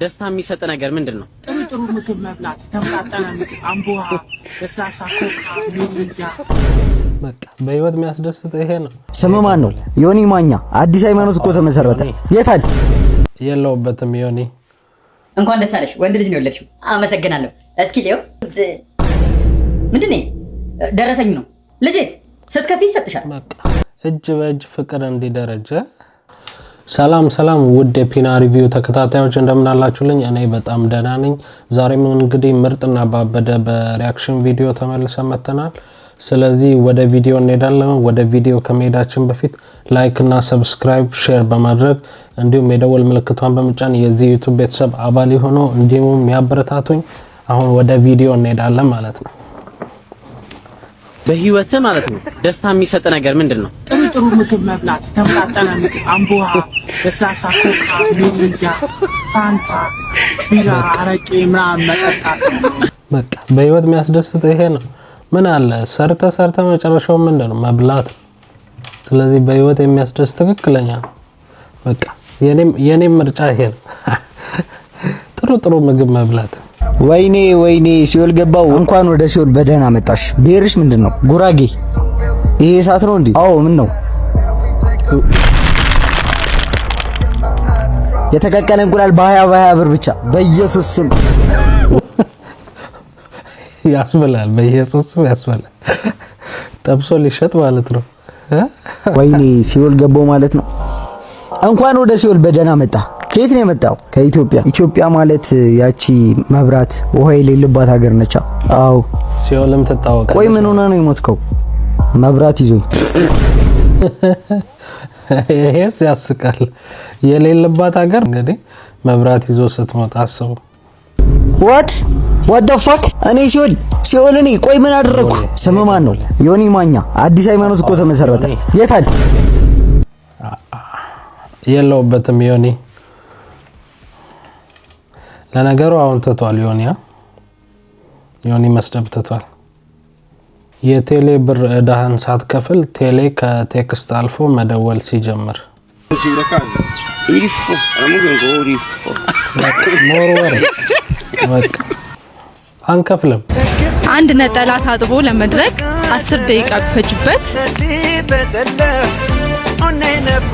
ደስታ የሚሰጥ ነገር ምንድነው? ጥሩ ምግብ መብላት፣ ተመጣጣና ምግብ፣ አምቦሃ፣ ለስላሳ ኮካ፣ ሚሪንዳ። በቃ በህይወት የሚያስደስት ይሄ ነው። ስም ማን ነው? ዮኒ ማኛ። አዲስ ሃይማኖት እኮ ተመሰረተ። የታል? የለውበትም። ዮኒ እንኳን ደስ አለሽ። ወንድ ልጅ ነው የወለድሽው። አመሰግናለሁ። እስኪ ሌው ምንድነው? ደረሰኝ ነው። ልጄስ ስትከፊ ይሰጥሻል። በቃ እጅ በእጅ ፍቅር እንዲደረጀ። ሰላም ውድ የፒና ሪቪው ተከታታዮች እንደምን አላችሁልኝ? እኔ በጣም ደህና ነኝ። ዛሬም እንግዲህ ምርጥና ባበደ በሪአክሽን ቪዲዮ ተመልሰን መተናል። ስለዚህ ወደ ቪዲዮ እንሄዳለን። ወደ ቪዲዮ ከመሄዳችን በፊት ላይክ እና ሰብስክራይብ ሼር በማድረግ እንዲሁም የደወል ምልክቷን በመጫን የዚህ ዩቲዩብ ቤተሰብ አባል ሆኖ እንዲሁም ያበረታቱኝ። አሁን ወደ ቪዲዮ እንሄዳለን ማለት ነው። በህይወት ማለት ነው ደስታ የሚሰጥ ነገር ምንድነው? ጥሩ ምግብ መብላት፣ ተመጣጣና ምግብ፣ አምቦሃ፣ ለስላሳ ኮካ፣ ሚሪንዳ፣ ፋንታ፣ ቢራ፣ አረቄ ምናምን መጠጣት። በቃ በህይወት የሚያስደስት ይሄ ነው። ምን አለ ሰርተ መጨረሻው ምንድነው? መብላት። ስለዚህ በህይወት የሚያስደስት ትክክለኛ በቃ የኔም ምርጫ ይሄ ነው። ጥሩ ምግብ መብላት። ወይኔ ሲኦል ገባው። እንኳን ወደ ሲኦል በደህና መጣሽ። ብሄርሽ ምንድነው? ጉራጌ። ይሄ እሳት ነው እንዴ? አዎ። ምን ነው? የተቀቀለ እንቁላል በ20 ብር ብቻ። በኢየሱስ ስም ያስበላል። በኢየሱስ ስም ያስበላል። ጠብሶ ሊሸጥ ማለት ነው። ወይኔ ሲኦል ገባው ማለት ነው። እንኳን ወደ ሲኦል በደህና መጣ። ከየት ነው የመጣው? ከኢትዮጵያ። ኢትዮጵያ ማለት ያቺ መብራት ውሃ የሌለባት ሀገር ነች። አዎ። ሲኦልም ተታወቀ። ቆይ ምን ሆነ ነው የሞትከው? መብራት ይዞኝ። ይሄስ ያስቃል። የሌለባት ሀገር እንግዲህ መብራት ይዞ ስትሞት አስቡ። what the fuck? እኔ ሲኦል እኔ ቆይ ምን አደረኩ? ስም ማን ነው? ዮኒ ማኛ። አዲስ ሃይማኖት እኮ ተመሰረተ። የታል? የለውበትም ዮኒ። ለነገሩ አሁን ተቷል። ዮኒ መስደብ ተቷል። የቴሌ ብር እዳህን ሳትከፍል ቴሌ ከቴክስት አልፎ መደወል ሲጀምር አንከፍልም። አንድ ነጠላ ታጥቦ ለመድረቅ 10 ደቂቃ ቢፈጅበት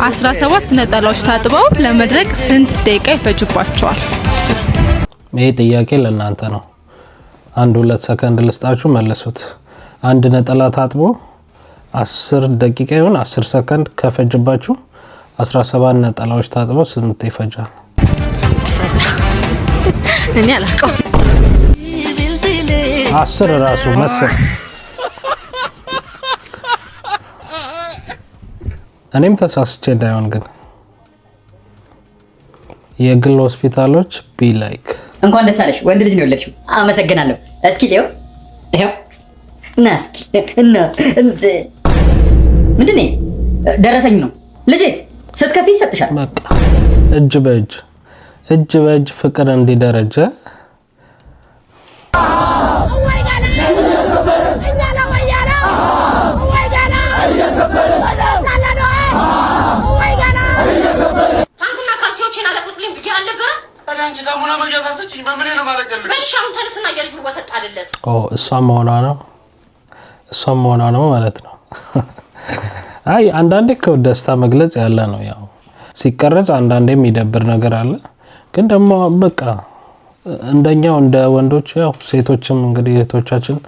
17 ነጠላዎች ታጥበው ለመድረቅ ስንት ደቂቃ ይፈጅባቸዋል? ይሄ ጥያቄ ለእናንተ ነው። 1-2 ሰከንድ ልስጣችሁ መልሱት። አንድ ነጠላ ታጥቦ 10 ደቂቃ ይሁን 10 ሰከንድ ከፈጅባችሁ 17 ነጠላዎች ታጥበው ስንት ይፈጃል? እኔ አላውቀው። 10 ራሱ መሰል። እኔም ተሳስቼ እንዳይሆን ግን የግል ሆስፒታሎች ቢ ላይክ። እንኳን ደስ አለሽ። ወንድ ልጅ ነው የወለድሽው። አመሰግናለሁ። እስኪ ሌው ይሄው እና እስኪ እና ምንድነው? ደረሰኝ ነው። ልጄስ ስትከፊ ይሰጥሻል። በቃ እጅ በእጅ ፍቅር እንዲደረጀ። እሷም መሆኗ ነው ማለት ነው። አይ አንዳንዴ ደስታ መግለጽ ያለ ነው። ያው ሲቀረጽ አንዳንዴ የሚደብር ነገር አለ። ግን ደግሞ በቃ እንደኛው እንደ ወንዶች ያው ሴቶችም እንግዲህ እህቶቻችን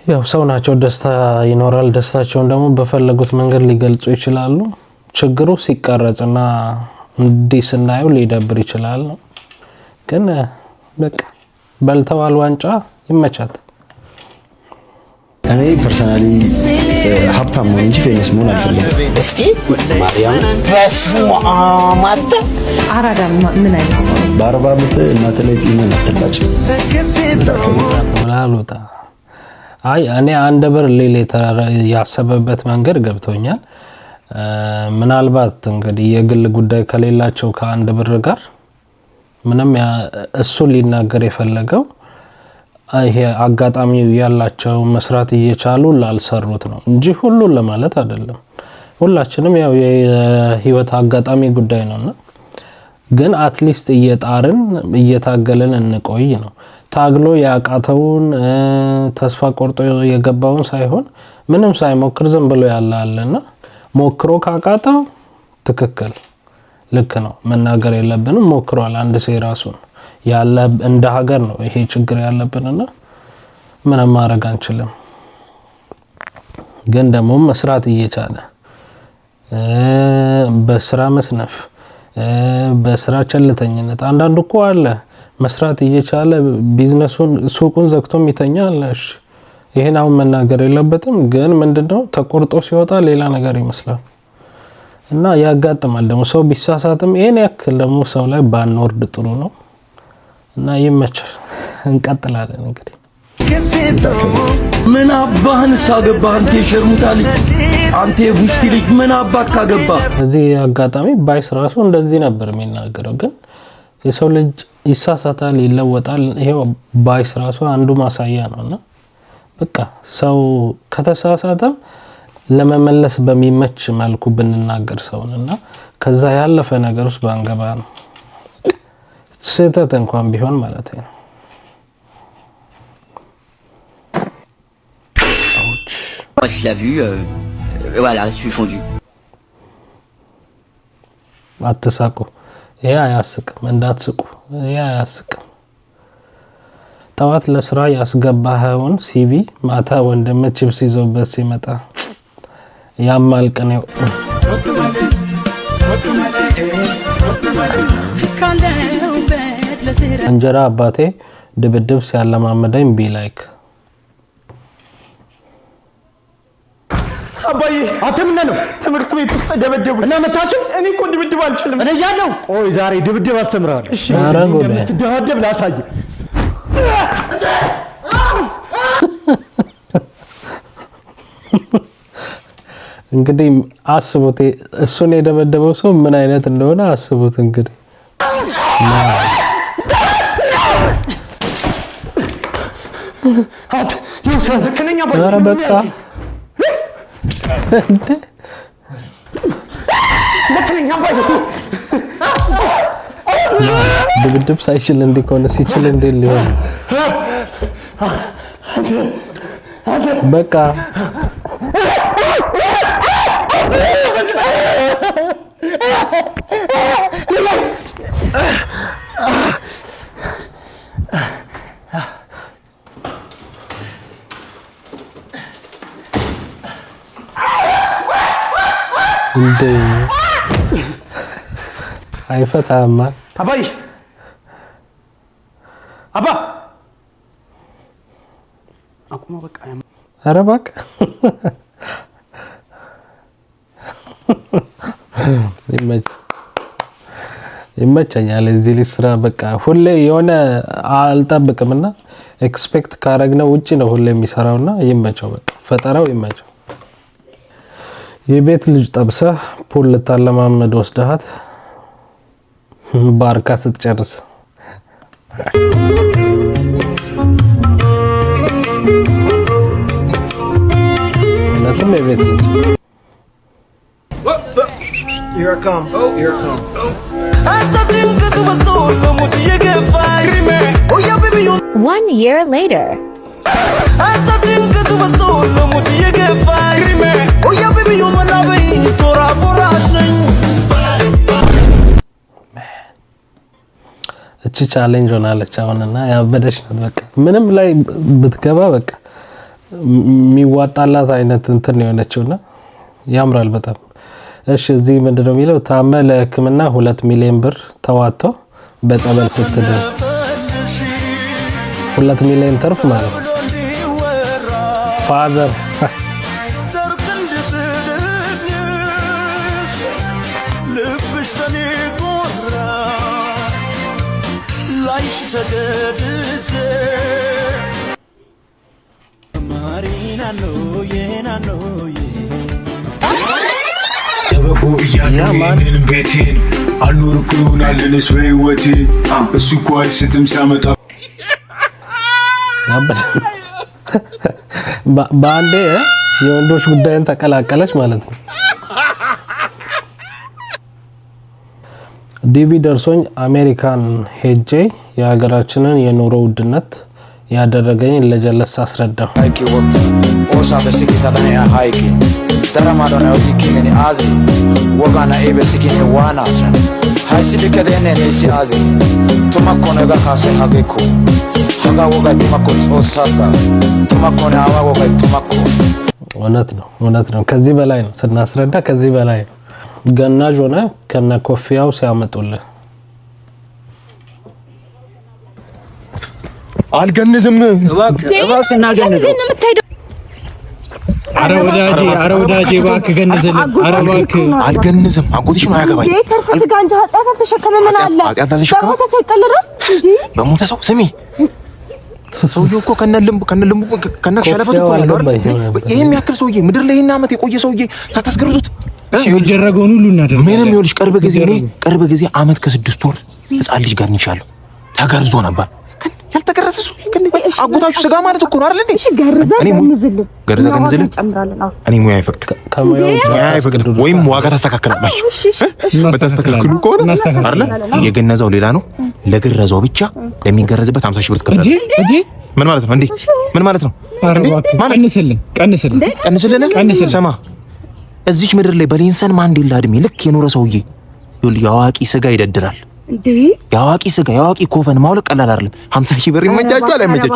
ያው ሰው ናቸው። ደስታ ይኖራል። ደስታቸውን ደግሞ በፈለጉት መንገድ ሊገልጹ ይችላሉ። ችግሩ ሲቀረጽና እንዲህ ስናየው ሊደብር ይችላል። ግን በቃ በልተዋል ዋንጫ ይመቻት። እኔ ፐርሰናሊ ሀብታም ነው እንጂ ፌመስ መሆን አልፈልግም። እስቲ ማርያም ማተ አራዳ ምን አይነት ሰው? በ40 ዓመት እናት ላይ ጺምን አትላጭ ተላሉታ። አይ እኔ አንድ ብር ሌላ ያሰበበት መንገድ ገብቶኛል። ምናልባት እንግዲህ የግል ጉዳይ ከሌላቸው ከአንድ ብር ጋር ምንም እሱ ሊናገር የፈለገው ይሄ አጋጣሚው ያላቸው መስራት እየቻሉ ላልሰሩት ነው እንጂ ሁሉን ለማለት አይደለም። ሁላችንም ያው የህይወት አጋጣሚ ጉዳይ ነውና ግን አትሊስት እየጣርን እየታገለን እንቆይ ነው። ታግሎ ያቃተውን ተስፋ ቆርጦ የገባውን ሳይሆን ምንም ሳይሞክር ዝም ብሎ ያላለና ሞክሮ ካቃተው ትክክል ልክ ነው መናገር የለብንም። ሞክሯል አንድ ሰው ራሱን ያለ እንደ ሀገር ነው ይሄ ችግር ያለብንና ምንም ማድረግ አንችልም። ግን ደግሞ መስራት እየቻለ በስራ መስነፍ በስራ ቸልተኝነት አንዳንዱ እኮ አለ መስራት እየቻለ ቢዝነሱን ሱቁን ዘግቶም ይተኛል። እሺ ይሄን አሁን መናገር የለበትም። ግን ምንድነው ተቆርጦ ሲወጣ ሌላ ነገር ይመስላል እና ያጋጥማል። ደግሞ ሰው ቢሳሳትም ይሄን ያክል ደግሞ ሰው ላይ ባንወርድ ጥሩ ነው እና ይመቻል። እንቀጥላለን እንግዲህ ምን አባህን ሳገባህ አንተ ሸርሙታል አንተ ቡስቲ ልጅ ምን አባህ ካገባህ። እዚህ አጋጣሚ ባይስ ራሱ እንደዚህ ነበር የሚናገረው። ግን የሰው ልጅ ይሳሳታል ይለወጣል። ይሄው ባይስ ራሱ አንዱ ማሳያ ነውና በቃ ሰው ከተሳሳተም ለመመለስ በሚመች መልኩ ብንናገር ሰውንና ከዛ ያለፈ ነገር ውስጥ ባንገባ ነው ስህተት እንኳን ቢሆን ማለት ነው። Moi je l'ai vu, voilà, je suis fondu. አትሳቁ፣ ይሄ አያስቅም፣ እንዳትስቁ፣ ይሄ አያስቅም። ጠዋት ለስራ ያስገባኸውን ሲቪ ማታ ወንድም ቺፕስ ይዞበት ሲመጣ ያማልቀነው እንጀራ አባቴ ድብድብ ሲያለማመደኝ ቢ ላይክ አባዬ አንተ ምን ነው ትምህርት ቤት ውስጥ ደበደቡ እና መታችሁ? እኔ እኮ ድብድብ አልችልም። እኔ ያለው ቆይ ዛሬ ድብድብ አስተምራለሁ። እሺ እንደምትደባደብ ላሳይ። እንግዲህ አስቡት እሱን የደበደበው ሰው ምን አይነት እንደሆነ አስቡት እንግዲህ። አንተ ይውሰን ከነኛ ኧረ በቃ ድብድብ ሳይችል እንዲኮነ ሲችል እንዴ ሊሆን በቃ እንዴ አይፈታማ አባይ አባ አቁሞ በቃ ኧረ በቃ ይመቸኛል እዚህ ልጅ ስራ በቃ ሁሌ የሆነ አልጠብቅምና ኤክስፔክት ካረግነው ውጪ ነው ሁሌ የሚሰራውና ይመቸው በቃ ፈጠራው ይመቸው። የቤት ልጅ ጠብሰህ ፑል ልታለማመድ ወስደሃት ባርካ ስትጨርስ እነቱም የቤት ልጅ Here I come. Oh, here I come. One year later. እቺ ቻሌንጅ ሆናለች አሁንና ያበደሽ ነው በቃ ምንም ላይ ብትገባ በቃ የሚዋጣላት አይነት እንትን የሆነችውና ያምራል በጣም። እሺ እዚህ ምንድነው የሚለው ታመ ለሕክምና 2 ሚሊዮን ብር ተዋጥቶ በጸበል ስትድን 2 ሚሊዮን ተርፍ ማለት ነው። ፋዘር ተበጎ እያለንን ቤቴን አልኖርኩ ይሆናልንስ በህይወቴ እሱ እኮ አይስትም ሲያመጣ በአንዴ የወንዶች ጉዳይን ተቀላቀለች ማለት ነው። ዲቪ ደርሶኝ አሜሪካን ሄጄ የሀገራችንን የኑሮ ውድነት ያደረገኝ ለጀለስ አስረዳው። ሃይኪ ወጥ ኦሳ በስኪታ በኔ ሃይኪ ተራማዶና ወዲኪኒ አዚ ወጋና ኤበስኪኒ ዋና ሃይሲል ከደኔ ነሲ አዚ ቱማኮነ ጋካሰ ሃገኩ ሃጋ ወጋ ቱማኮ ጾሳባ ቱማኮነ አዋ ወጋ ቱማኮ እውነት ነው። ከዚህ በላይ ነው ስናስረዳ፣ ከዚህ በላይ ነው። ገናዥ ሆነ ከነ ኮፊያው ሲያመጡልህ አልገንዝም እባክህ እናገንዝ። ኧረ ወዳጄ እባክህ ገንዝልኝ። ኧረ እባክህ አልገንዝም። አጎትሽ ነው ያገባኝ። ተርፈ ስጋ እንጂ ኃጢአት አልተሸከመም። ምን አለ በሞተ ሰው ይቀልድ እንዴ? በሞተ ሰው ስሚ፣ ሰውዬው እኮ ከነልምቡ ከነሸለፈቱ እኮ ነው አይደል? ይሄን ያክል ሰውዬ ምድር ላይ እና አመት የቆየ ሰውዬ ሳታስገርዙት የሚደረገውን ሁሉ እናደርግ። ምንም ይኸውልሽ፣ ቅርብ ጊዜ አመት ከ6 ወር ህፃን ልጅ ጋር እንሻለሁ ተገርዞ ነበር። ያልተገረዘ ሰው አጎታችሁ ስጋ ማለት እኮ ነው አይደል እንዴ? እሺ ገንዝልን እኔ ሙያ አይፈቅድ ወይም ዋጋ ታስተካክላላችሁ። በታስተካክሉ ከሆነ አይደል የገነዛው ሌላ ነው። ለግረዛው ብቻ ለሚገረዝበት 50 ሺህ ብር ትከፍላለህ እንዴ? ምን ማለት ነው እንዴ? ምን ማለት ነው? ቀንስልን። ሰማ እዚች ምድር ላይ በሌንሰን ማንዴላ እድሜ ልክ የኖረ ሰውዬ ይኸውልህ የአዋቂ ስጋ ይደድራል እንዴ? የአዋቂ ስጋ የአዋቂ ኮፈን ማውለቅ ቀላል አይደለም። 50 ሺህ ብር ይመቻቻል አይመቻች?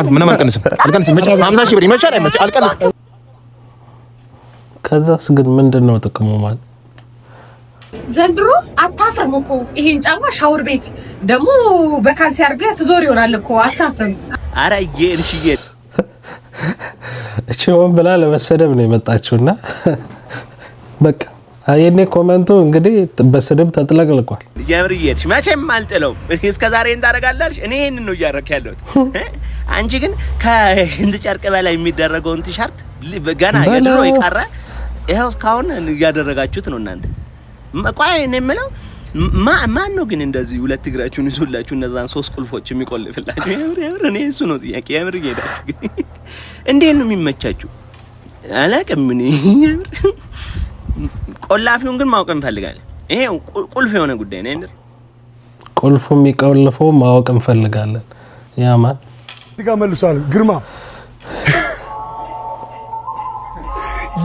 ምንም አልቀንስም። 50 ሺህ ብር ይመቻል አይመቻች? አልቀንስም። ከዛስ ግን ምንድነው ጥቅሙ ማለት? ዘንድሮ አታፍርም እኮ ይሄን ጫማ ሻወር ቤት ደግሞ በካልሲ አድርገህ ትዞር ይሆናል እኮ አታፍርም። ኧረ እየልሽዬ እቺውን ብላ ለመሰደብ ነው የመጣችውና በቃ አይኔ ኮሜንቱ እንግዲህ በስድብ ተጥለቅልቋል። የምርዬሽ መቼም አልጥለው። እስከ ዛሬ እንዳረጋላልሽ እኔ ይሄንን ነው እያረክ ያለሁት። አንቺ ግን ከሽንት ጨርቅ በላይ የሚደረገውን ቲሸርት ገና የድሮ ይቀረ ይሄው እስካሁን እያደረጋችሁት ነው እናንተ። ቆይ እኔ የምለው ማን ነው ግን እንደዚህ ሁለት እግራችሁን ይዞላችሁ እነዛን 3 ቁልፎች የሚቆልፍላችሁ? የምር እኔ እሱ ነው ጥያቄ። የምር ይሄዳችሁ ግን እንዴት ነው የሚመቻችሁ? አላውቅም እኔ የምር ቆላፊውን ግን ማወቅ እንፈልጋለን። ይሄ ቁልፍ የሆነ ጉዳይ ነው። እንዴ ቁልፉ የሚቆልፈው ማወቅ እንፈልጋለን። ያማን እዚህ ጋር መልሷል። ግርማ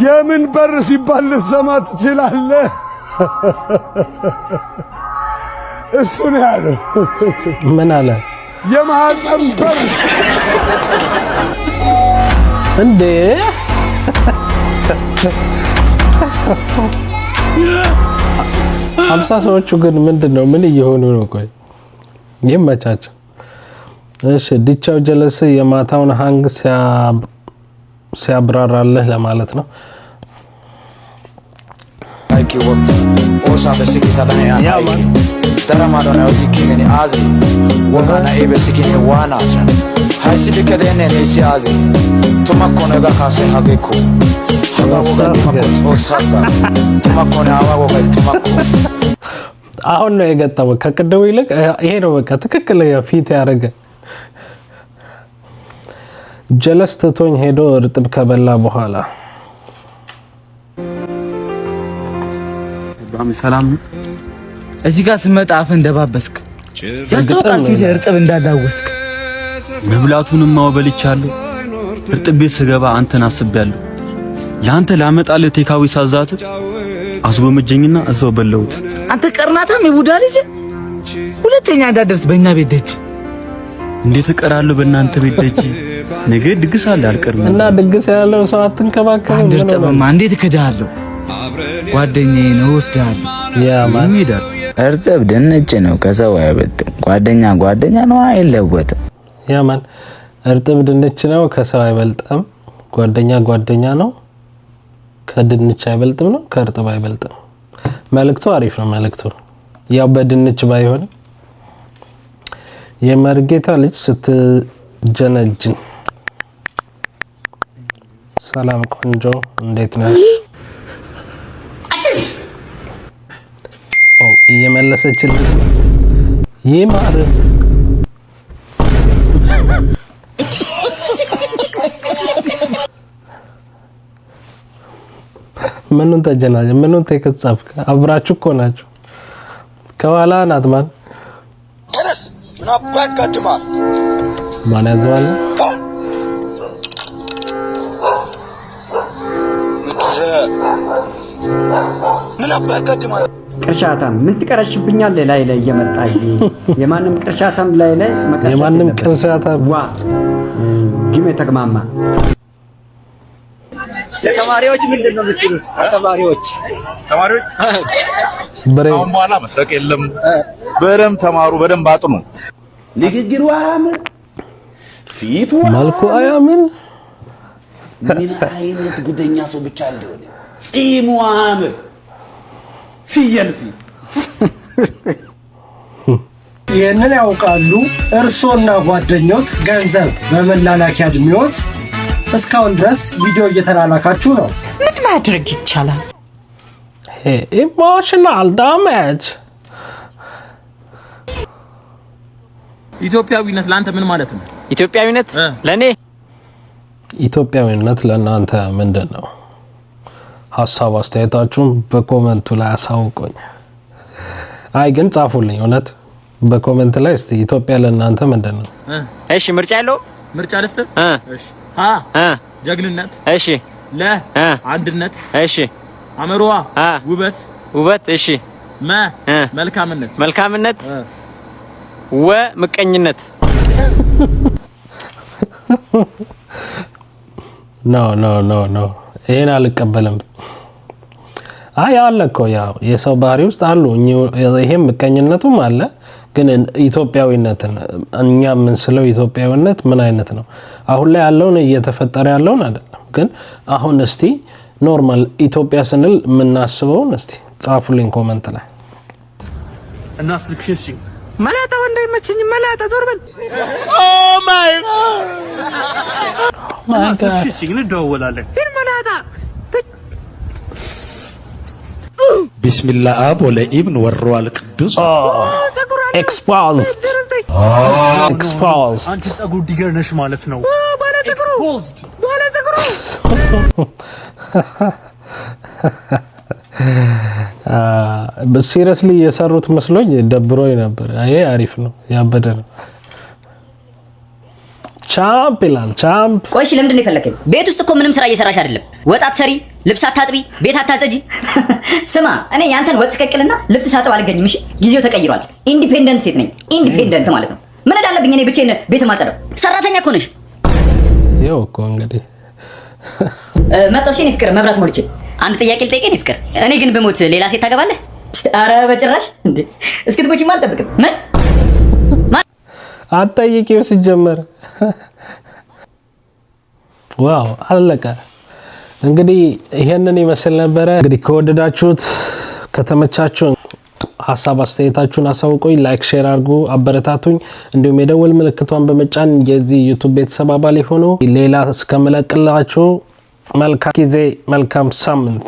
የምን በር ሲባል ልትሰማ ትችላለህ? እሱ ነው ያለው። ምን አለ? የማህፀን በር እንዴ! 50 ሰዎቹ ግን ምንድነው? ምን እየሆኑ ነው? ቆይ ይመቻቸው። እሺ ዲቻው ጀለስ የማታውን ሃንግ ሲያብራራልህ ለማለት ነው። ሃይኪ ወጥ ኦሳ በስኪታ በኔ ሃይኪ ተራማዶና ወዲኪኒ አዚ ወጋና ኤበስኪኒ ዋና ሃይሲል ከደኔ ነሲ አዚ ቱማኮነ ጋካሰ ሃገኩ አሁን ነው የገጠመው። ከቅድሙ ይልቅ ይሄ ነው በቃ ትክክለኛ ፊት ያደረገ። ጀለስ ትቶኝ ሄዶ እርጥብ ከበላ በኋላ ሰላም እዚህ ጋር ስመጣ አፍ እንደባበስክ ያስታውቃል። ፊት እርጥብ እንዳላወስክ መብላቱንም ማወበልቻለሁ። እርጥብ ቤት ስገባ አንተን አስቤያለሁ። ላንተ ላመጣልህ ቴካዊ ሳዛት አስጎመጀኝና እዛው በለውት። አንተ ቀርናታም የቡዳ ልጅ ሁለተኛ እንዳደርስ በእኛ ቤት ደጅ። እንዴት እቀራለሁ በእናንተ ቤት ደጅ? ነገ ድግስ አለ አልቀርም። እና ድግስ ያለው ሰው አትንከባከብ። አንተ እርጥብማ እንዴት እከዳለሁ? ጓደኛዬ ነው ወስዳለሁ። ያ ማን ይዳል? እርጥብ ድንች ነው ከሰው አይበልጥም። ጓደኛ ነው አይለወጥም። ያ ማን እርጥብ ድንች ነው ከሰው አይበልጥም። ጓደኛ ነው ከድንች አይበልጥም ነው ከእርጥብ አይበልጥም። መልእክቱ አሪፍ ነው። መልእክቱ ያው በድንች ባይሆንም የመርጌታ ልጅ ስትጀነጅን ሰላም ቆንጆ እንዴት ነሽ? እየመለሰችልኝ ይማር ምኑን ተጀናጀ? ምኑን ተከጻፍከ? አብራችሁ እኮ ናችሁ። ከኋላ ናት ማን ተነስ ምን አባክ ቀድማል ማን ያዘዋል ምን አባክ ቀድማል ቅርሻታም ምን ትቀረሽብኛለህ ላይ እየመጣ የማንም ቅርሻታም ላይ መቀርሻት የማንም ቅርሻታም ዋ ግሜ ተግማማ የተማሪዎች ምንድነው የምትሉት ተማሪዎች አሁን በኋላ መስረቅ የለም በደም ተማሩ በደም አጥኑ ንግግሩ አያምር ፊቱ መልኩ አያምን ምን አይነት ጉደኛ ሰው ብቻ እንደሆነ ጺሙ አያምር ፍየል ፊት ይህንን ያውቃሉ እርሶና ጓደኞት ገንዘብ በመላላኪያ እድሜዎት እስካሁን ድረስ ቪዲዮ እየተላላካችሁ ነው ምን ማድረግ ይቻላል ኢሞሽናል ዳሜጅ ኢትዮጵያዊነት ለአንተ ምን ማለት ነው ኢትዮጵያዊነት ለኔ ኢትዮጵያዊነት ለእናንተ ምንድነው ሐሳብ አስተያየታችሁን በኮሜንቱ ላይ አሳውቁኝ አይ ግን ጻፉልኝ እውነት በኮሜንት ላይ እስቲ ኢትዮጵያ ለእናንተ ምንድነው እሺ ምርጫ ያለው ምርጫ ልስጥ እሺ ሀ ጀግንነት እሺ ለ አንድነት እሺ አመሯ ውበት እሺ መልካምነት ወ ምቀኝነት ኖ ይሄን አልቀበልም አይ አለ እኮ ያው የሰው ባህሪ ውስጥ አሉ ይሄም ምቀኝነቱም አለ ግን ኢትዮጵያዊነትን እኛ ምን ስለው ኢትዮጵያዊነት ምን አይነት ነው አሁን ላይ ያለውን እየተፈጠረ ያለውን አይደለም ግን አሁን እስቲ ኖርማል ኢትዮጵያ ስንል ምናስበውን እስቲ ጻፉልኝ ኮሜንት ላይ እና ስልክሽ መላጣ ወንዳይ መችኝ መላጣ ዞርበል ኦ ማይ ስልክሽ እንደወላለን መላጣ ቢስሚላህ አብ ወለኢብን ወሩል ቅዱስ exposed አንቺ ጸጉር ዲገር ነሽ ማለት ነው ባለ ጸጉሩ ሲሪየስሊ የሰሩት መስሎኝ ደብሮኝ ነበር አይ አሪፍ ነው ያበደ ነው ቻምፕ ይላል ቻምፕ ቆይሽ ለምንድን ነው የፈለከኝ ቤት ውስጥ እኮ ምንም ስራ እየሰራሽ አይደለም ወጣት ሰሪ ልብስ አታጥቢ ቤት አታጸጂ ስማ እኔ ያንተን ወጥ ስቀቅልና ልብስ ሳጥብ አልገኝም እሺ ጊዜው ተቀይሯል ኢንዲፔንደንት ሴት ነኝ ኢንዲፔንደንት ማለት ነው ምን እንዳለብኝ እኔ ብቻዬን ቤት ማጸደው ሰራተኛ እኮ ነሽ ይኸው እኮ እንግዲህ መጣው እሺ እኔ ፍቅር መብራት ሞልቼ አንድ ጥያቄ ልጠይቅህ ፍቅር እኔ ግን በሞት ሌላ ሴት ታገባለህ ኧረ በጭራሽ እንዴ እስክትሞቺማ አልጠብቅም ምን አጠይቂው ሲጀመር ዋው አለቀ እንግዲህ ይሄንን ይመስል ነበር እንግዲህ ከወደዳችሁት ከተመቻችሁ ሐሳብ አስተያየታችሁን አሳውቁኝ ላይክ ሼር አድርጉ አበረታቱኝ እንዲሁም የደወል ምልክቷን በመጫን የዚህ ዩቲዩብ ቤተሰብ አባል ሆኑ ሌላ እስከመለቅላችሁ መልካም ጊዜ መልካም ሳምንት